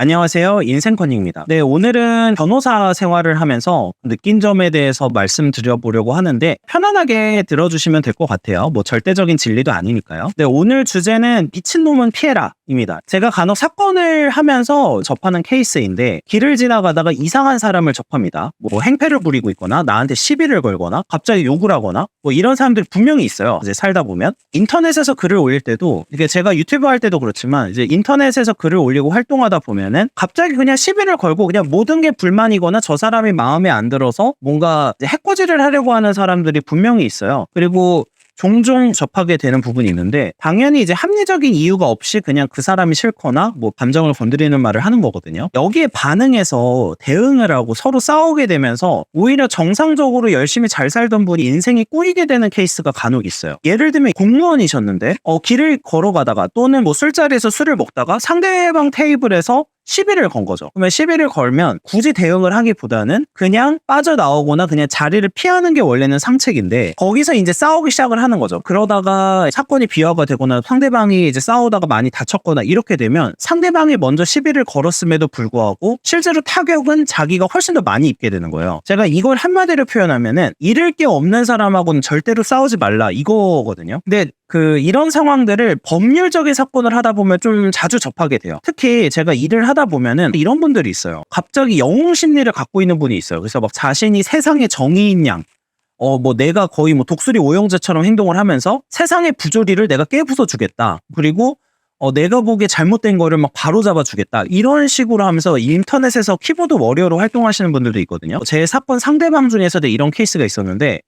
안녕하세요. 인생컨닝입니다. 네, 오늘은 변호사 생활을 하면서 느낀 점에 대해서 말씀드려보려고 하는데 편안하게 들어주시면 될 것 같아요. 뭐 절대적인 진리도 아니니까요. 네, 오늘 주제는 미친놈은 피해라 입니다. 제가 간혹 사건을 하면서 접하는 케이스인데 길을 지나가다가 이상한 사람을 접합니다. 뭐 행패를 부리고 있거나 나한테 시비를 걸거나 갑자기 욕을 하거나 뭐 이런 사람들이 분명히 있어요. 이제 살다 보면 인터넷에서 글을 올릴 때도 이게 제가 유튜브 할 때도 그렇지만 이제 인터넷에서 글을 올리고 활동하다 보면은 갑자기 그냥 시비를 걸고 그냥 모든 게 불만이거나 저 사람이 마음에 안 들어서 뭔가 해코지를 하려고 하는 사람들이 분명히 있어요. 그리고 종종 접하게 되는 부분이 있는데 당연히 이제 합리적인 이유가 없이 그냥 그 사람이 싫거나 뭐 감정을 건드리는 말을 하는 거거든요. 여기에 반응해서 대응을 하고 서로 싸우게 되면서 오히려 정상적으로 열심히 잘 살던 분이 인생이 꼬이게 되는 케이스가 간혹 있어요. 예를 들면 공무원이셨는데 길을 걸어가다가 또는 뭐 술자리에서 술을 먹다가 상대방 테이블에서 시비를 건 거죠. 그러면 시비를 걸면 굳이 대응을 하기보다는 그냥 빠져나오거나 그냥 자리를 피하는 게 원래는 상책인데 거기서 이제 싸우기 시작을 하는 거죠. 그러다가 사건이 비화가 되거나 상대방이 이제 싸우다가 많이 다쳤거나 이렇게 되면 상대방이 먼저 시비를 걸었음에도 불구하고 실제로 타격은 자기가 훨씬 더 많이 입게 되는 거예요. 제가 이걸 한마디로 표현하면은 잃을 게 없는 사람하고는 절대로 싸우지 말라 이거거든요. 근데 이런 상황들을 법률적인 사건을 하다 보면 좀 자주 접하게 돼요. 특히 제가 일을 하다 보면은 이런 분들이 있어요. 갑자기 영웅 심리를 갖고 있는 분이 있어요. 그래서 막 자신이 세상의 정의인 양, 뭐 내가 거의 뭐 독수리 오영재처럼 행동을 하면서 세상의 부조리를 내가 깨부숴 주겠다. 그리고 내가 보기에 잘못된 거를 막 바로잡아 주겠다. 이런 식으로 하면서 인터넷에서 키보드 워리어로 활동하시는 분들도 있거든요. 제 사건 상대방 중에서도 이런 케이스가 있었는데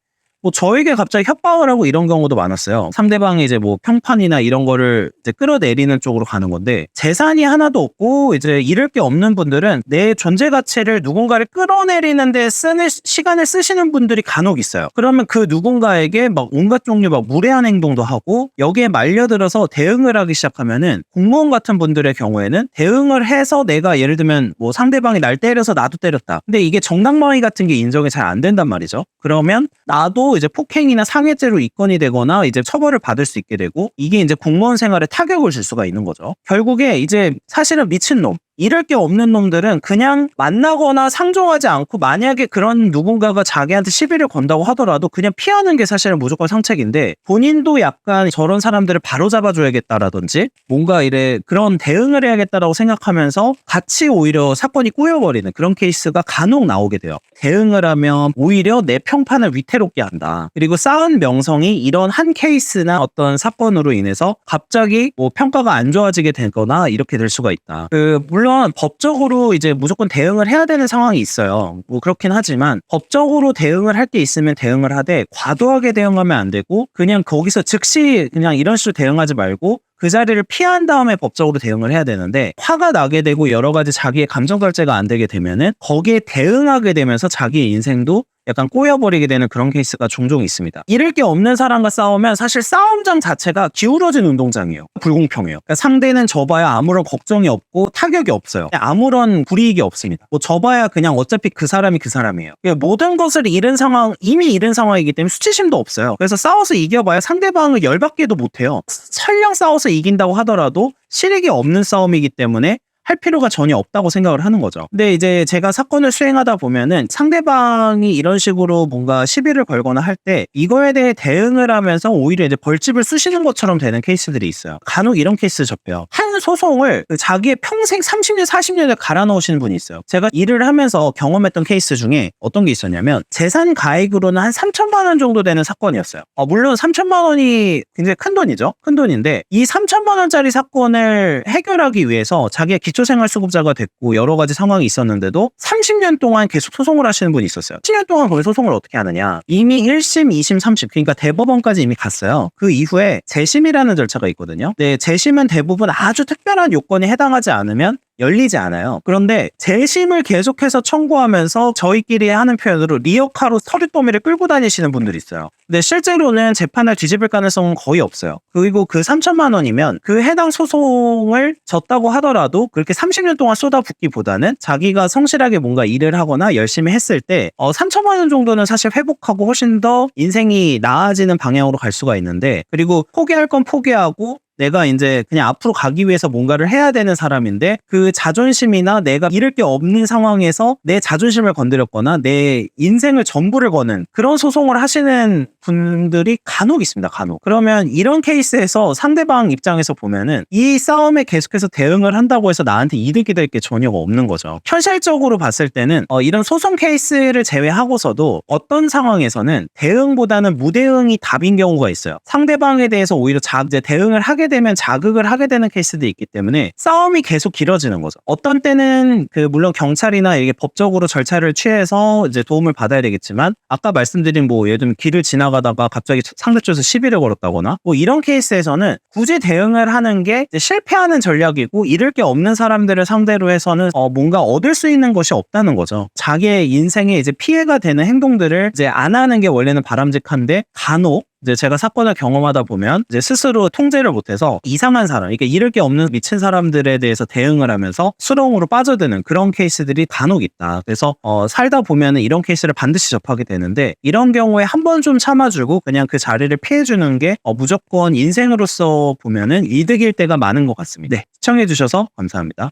뭐 저에게 갑자기 협박을 하고 이런 경우도 많았어요. 상대방이 이제 뭐 평판이나 이런 거를 이제 끌어내리는 쪽으로 가는 건데 재산이 하나도 없고 이제 잃을 게 없는 분들은 내 존재 가치를 누군가를 끌어내리는데 쓰는 시간을 쓰시는 분들이 간혹 있어요. 그러면 그 누군가에게 막 온갖 종류 막 무례한 행동도 하고 여기에 말려들어서 대응을 하기 시작하면은 공무원 같은 분들의 경우에는 대응을 해서 내가 예를 들면 뭐 상대방이 날 때려서 나도 때렸다. 근데 이게 정당방위 같은 게 인정이 잘 안 된단 말이죠. 그러면 나도 이제 폭행이나 상해죄로 입건이 되거나 이제 처벌을 받을 수 있게 되고 이게 이제 공무원 생활에 타격을 줄 수가 있는 거죠. 결국에 이제 사실은 미친놈, 잃을 게 없는 놈들은 그냥 만나거나 상종하지 않고 만약에 그런 누군가가 자기한테 시비를 건다고 하더라도 그냥 피하는 게 사실은 무조건 상책인데 본인도 약간 저런 사람들을 바로잡아줘야겠다라든지 뭔가 그런 대응을 해야겠다라고 생각하면서 같이 오히려 사건이 꼬여버리는 그런 케이스가 간혹 나오게 돼요. 대응을 하면 오히려 내 평판을 위태롭게 한다. 그리고 쌓은 명성이 이런 한 케이스나 어떤 사건으로 인해서 갑자기 뭐 평가가 안 좋아지게 되거나 이렇게 될 수가 있다. 물론 법적으로 이제 무조건 대응을 해야 되는 상황이 있어요. 뭐 그렇긴 하지만 법적으로 대응을 할 게 있으면 대응을 하되 과도하게 대응하면 안 되고 그냥 거기서 즉시 그냥 이런 식으로 대응하지 말고 그 자리를 피한 다음에 법적으로 대응을 해야 되는데 화가 나게 되고 여러 가지 자기의 감정 절제가 안 되게 되면은 거기에 대응하게 되면서 자기의 인생도 약간 꼬여버리게 되는 그런 케이스가 종종 있습니다. 잃을 게 없는 사람과 싸우면 사실 싸움장 자체가 기울어진 운동장이에요. 불공평해요. 그러니까 상대는 져봐야 아무런 걱정이 없고 타격이 없어요. 아무런 불이익이 없습니다. 뭐 져봐야 그냥 어차피 그 사람이 그 사람이에요. 그러니까 모든 것을 이미 잃은 상황이기 때문에 수치심도 없어요. 그래서 싸워서 이겨봐야 상대방을 열받게도 못해요. 설령 싸워서 이긴다고 하더라도 실익이 없는 싸움이기 때문에 할 필요가 전혀 없다고 생각을 하는 거죠. 근데 이제 제가 사건을 수행하다 보면은 상대방이 이런 식으로 뭔가 시비를 걸거나 할 때 이거에 대해 대응을 하면서 오히려 이제 벌집을 쑤시는 것처럼 되는 케이스들이 있어요. 간혹 이런 케이스 접해요. 한 소송을 자기의 평생 30년, 40년을 갈아 넣으시는 분이 있어요. 제가 일을 하면서 경험했던 케이스 중에 어떤 게 있었냐면 재산 가액으로는 한 3천만 원 정도 되는 사건이었어요. 물론 3천만 원이 굉장히 큰 돈이죠. 큰 돈인데 이 3천만 원짜리 사건을 해결하기 위해서 자기의 기초생활수급자가 됐고 여러 가지 상황이 있었는데도 30년 동안 계속 소송을 하시는 분이 있었어요. 10년 동안 거기 소송을 어떻게 하느냐. 이미 1심, 2심, 3심 그러니까 대법원까지 이미 갔어요. 그 이후에 재심이라는 절차가 있거든요. 네, 재심은 대부분 아주 특별한 요건에 해당하지 않으면 열리지 않아요. 그런데 재심을 계속해서 청구하면서 저희끼리 하는 표현으로 리어카로 서류 더미를 끌고 다니시는 분들이 있어요. 근데 실제로는 재판을 뒤집을 가능성은 거의 없어요. 그리고 그 3천만 원이면 그 해당 소송을 졌다고 하더라도 그렇게 30년 동안 쏟아붓기보다는 자기가 성실하게 뭔가 일을 하거나 열심히 했을 때 3천만 원 정도는 사실 회복하고 훨씬 더 인생이 나아지는 방향으로 갈 수가 있는데 그리고 포기할 건 포기하고 내가 이제 그냥 앞으로 가기 위해서 뭔가를 해야 되는 사람인데 그 자존심이나 내가 잃을 게 없는 상황에서 내 자존심을 건드렸거나 내 인생을 전부를 거는 그런 소송을 하시는 분들이 간혹 있습니다. 간혹. 그러면 이런 케이스에서 상대방 입장에서 보면은 이 싸움에 계속해서 대응을 한다고 해서 나한테 이득이 될 게 전혀 없는 거죠. 현실적으로 봤을 때는 이런 소송 케이스를 제외하고서도 어떤 상황에서는 대응보다는 무대응이 답인 경우가 있어요. 상대방에 대해서 오히려 이제 대응을 하게 되면 자극을 하게 되는 케이스도 있기 때문에 싸움이 계속 길어지는 거죠. 어떤 때는 물론 경찰이나 이게 법적으로 절차를 취해서 이제 도움을 받아야 되겠지만 아까 말씀드린 예를 들면 길을 지나가다가 갑자기 상대쪽에서 시비를 걸었다거나 이런 케이스에서는 굳이 대응을 하는 게 이제 실패하는 전략이고 잃을 게 없는 사람들을 상대로 해서는 뭔가 얻을 수 있는 것이 없다는 거죠. 자기의 인생에 이제 피해가 되는 행동들을 이제 안 하는 게 원래는 바람직한데 간혹 이제 제가 사건을 경험하다 보면 이제 스스로 통제를 못해서 이상한 사람, 그러니까 잃을 게 없는 미친 사람들에 대해서 대응을 하면서 수렁으로 빠져드는 그런 케이스들이 간혹 있다. 그래서 살다 보면은 이런 케이스를 반드시 접하게 되는데 이런 경우에 한 번 좀 참아주고 그냥 그 자리를 피해주는 게 무조건 인생으로서 보면은 이득일 때가 많은 것 같습니다. 네, 시청해주셔서 감사합니다.